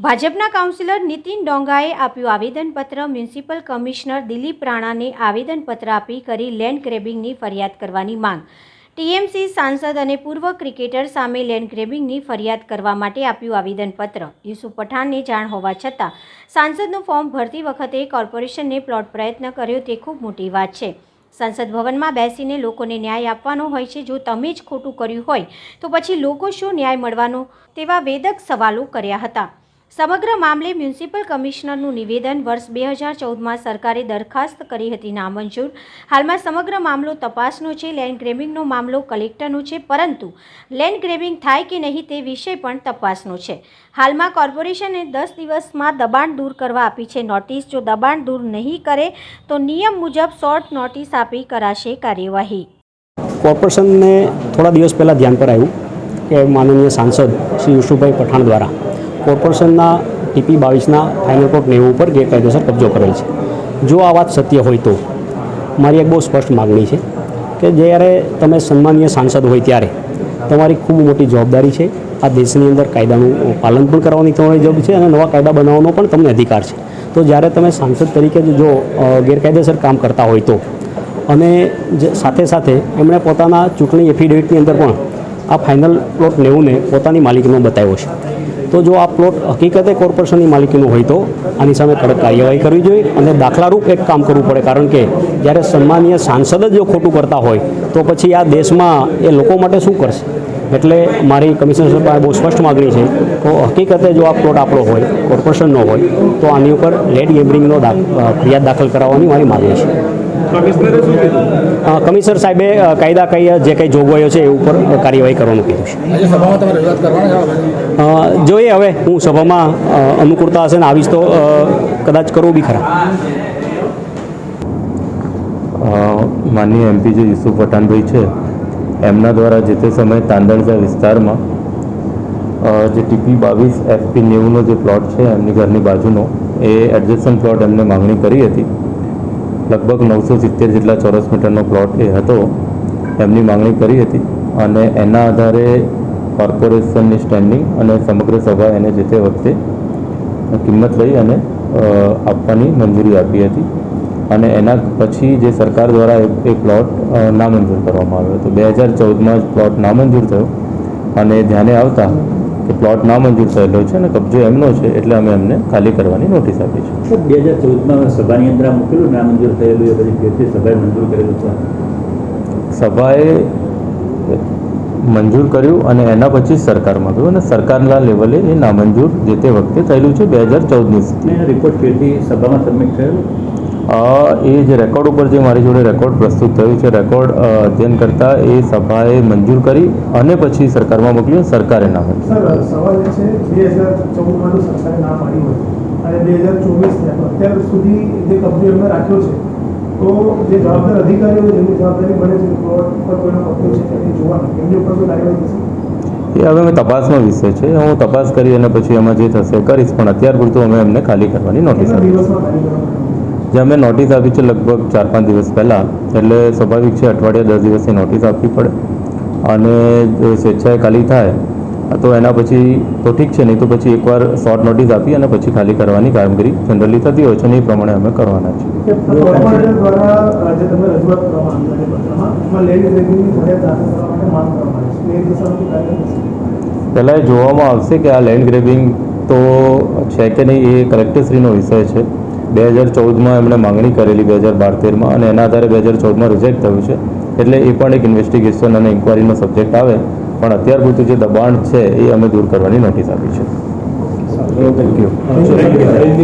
ભાજપના કાઉન્સિલર નીતિન ડોંગાએ આપ્યું આવેદનપત્ર. મ્યુનિસિપલ કમિશનર દિલીપ રાણાને આવેદનપત્ર આપી કરી લેન્ડ ગ્રેબિંગની ફરિયાદ કરવાની માંગ. ટીએમસી સાંસદ અને પૂર્વ ક્રિકેટર સામે લેન્ડ ગ્રેબિંગની ફરિયાદ કરવા માટે આપ્યું આવેદનપત્ર. યુસુફ પઠાણને જાણ હોવા છતાં સાંસદનું ફોર્મ ભરતી વખતે કોર્પોરેશનને પ્લોટ પ્રયત્ન કર્યો તે ખૂબ મોટી વાત છે. સંસદ ભવનમાં બેસીને લોકોને ન્યાય આપવાનો હોય છે. જો તમે જ ખોટું કર્યું હોય તો પછી લોકો શું ન્યાય મળવાનો? તેવા વેધક સવાલો કર્યા હતા. સમગ્ર મામલે મ્યુનિસિપલ કમિશનરનું નિવેદન. વર્ષ 2014માં સરકારે દરખાસ્ત કરી હતી નામંજૂર. હાલમાં સમગ્ર મામલો તપાસનો છે. લેન્ડ ગ્રેબિંગનો મામલો કલેક્ટરનો છે, પરંતુ લેન્ડ ગ્રેબિંગ થાય કે નહીં તે વિષય પણ તપાસનો છે. હાલમાં કોર્પોરેશને 10 દિવસમાં દબાણ દૂર કરવા આપી છે નોટિસ. જો દબાણ દૂર નહીં કરે તો નિયમ મુજબ શોર્ટ નોટિસ આપી કરાશે કાર્યવાહી. કોર્પોરેશનને થોડા દિવસ પહેલાં ધ્યાન પર આવ્યું કે માનનીય સાંસદ શ્રી યુસુફભાઈ પઠાણ દ્વારા કોર્પોરેશનના ટીપી 22ના ફાઇનલ પ્લોટ 90 ઉપર ગેરકાયદેસર કબજો કરેલ છે. જો આ વાત સત્ય હોય તો મારી એક બહુ સ્પષ્ટ માગણી છે કે જ્યારે તમે સન્માનીય સાંસદ હોય ત્યારે તમારી ખૂબ મોટી જવાબદારી છે. આ દેશની અંદર કાયદાનું પાલન પણ કરવાની તમારી જરૂર છે અને નવા કાયદા બનાવવાનો પણ તમને અધિકાર છે. તો જ્યારે તમે સાંસદ તરીકે જો ગેરકાયદેસર કામ કરતા હોય તો, અને સાથે સાથે એમણે પોતાના ચૂંટણી એફિડેવિટની અંદર પણ આ ફાઇનલ પ્લોટ 90ને પોતાની માલિકીનો બતાવ્યો છે. તો જો આ પ્લોટ હકીકતે કોર્પોરેશનની માલિકીનું હોય તો આની સામે કડક કાર્યવાહી કરવી જોઈએ અને દાખલારૂપ એક કામ કરવું પડે. કારણ કે જ્યારે સન્માનીય સાંસદ જ જો ખોટું કરતા હોય તો પછી આ દેશમાં એ લોકો માટે શું કરશે? એટલે મારી કમિશનર સાહેબ પાસે બહુ સ્પષ્ટ માગણી છે તો હકીકતે જો આ પ્લોટ આપણો હોય, કોર્પોરેશનનો હોય, તો આની ઉપર લેન્ડ ગ્રેબિંગનો ફરિયાદ દાખલ કરાવવાની મારી માગણી છે. કમિશનર સાહેબે કાયદા જે કંઈ જોગવાઈઓ છે એ ઉપર કાર્યવાહી કરવાનું કીધું છે. જોઈએ હવે હું સભામાં અનુકૂળતા હશે ને આવીશ તો કદાચ કરવું બી ખરા. માનનીય એમપી જે યુસુફ પઠાણભાઈ છે એમના દ્વારા જે તે સમયે તાંદણજા વિસ્તારમાં જે ટીપી 22 FP 90નો જે પ્લોટ છે એમની ઘરની બાજુનો એ એડજસ્ટન્ટ પ્લોટ એમને માંગણી કરી હતી. લગભગ 970 જેટલા ચોરસ મીટરનો પ્લોટ એ હતો, એમની માંગણી કરી હતી અને એના આધારે કોર્પોરેશનની સ્ટેન્ડિંગ અને સમગ્ર સભા એને જે તે વખતે કિંમત લઈ અને આપવાની મંજૂરી આપી હતી. અને એના પછી જે સરકાર દ્વારા એ પ્લોટ નામંજૂર કરવામાં આવ્યો હતો. 2014માં જ પ્લોટ નામંજૂર થયો અને ધ્યાને આવતા કે પ્લોટ નામંજૂર થયેલો છે અને કબજો એમનો છે એટલે અમે એમને ખાલી કરવાની નોટિસ આપી છે. 2014માં સભાની અંદર મૂકેલું નામંજૂર થયેલું એ પછી ફરીથી સભાએ મંજૂર કરેલું છે. સભાએ મંજૂર કર્યું અને એના પછી સરકારમાં ગયું અને સરકારના લેવલે એ નામંજૂર જે તે વખતે થયેલું છે 2014ની સ્થિતિ. રિપોર્ટ ફરીથી સભામાં સબમિટ થયેલું. એ જે રેકોર્ડ ઉપર જે મારી જોડે રેકોર્ડ પ્રસ્તુત થયું છે, રેકોર્ડ અધ્યયન કરતાં એ સભાએ મંજૂર કરી અને પછી સરકારમાં મોકલ્યું, સરકારે ના મંજૂર. સવાલ એ છે 2014માં સરકારે ના પાડી હોય અને 2024 અત્યાર સુધી જે કબજો એમને રાખ્યો છે, તો જે જવાબદાર અધિકારીઓ જેમની જવાબદારી બને છે પ્લોટ પર કોઈનો કબજો છે તે જોવાનું, એમની ઉપર કોઈ કાર્યવાહી થશે? એ હવે અમે તપાસનો વિષય છે. હું તપાસ કરી અને પછી એમાં જે થશે કરીશ, પણ અત્યાર પૂરતું અમે એમને ખાલી કરવાની નોટિસ આપી. જે અમે નોટિસ આપી છે લગભગ 4-5 દિવસ પહેલાં, એટલે સ્વાભાવિક છે અઠવાડિયા 10 દિવસની નોટિસ આપવી પડે અને સ્વેચ્છાએ ખાલી થાય તો એના પછી તો ઠીક છે, નહીં તો પછી એકવાર શોર્ટ નોટિસ આપી અને પછી ખાલી કરવાની કામગીરી જનરલી થતી હોય છે અને એ પ્રમાણે અમે કરવાના છીએ. પહેલાં એ જોવામાં આવશે કે આ લેન્ડ ગ્રેબિંગ તો છે કે નહીં, એ કલેક્ટરશ્રીનો વિષય છે. 2014માં એમણે માંગણી કરેલી 2012-13માં અને એના આધારે 2014માં રિજેક્ટ થયું છે. એટલે એ પણ એક ઇન્વેસ્ટિગેશન અને ઇન્કવાયરીનો સબ્જેક્ટ આવે, પણ અત્યાર પૂરતું જે દબાણ છે એ અમે દૂર કરવાની નોટિસ આપી છે. Thank you.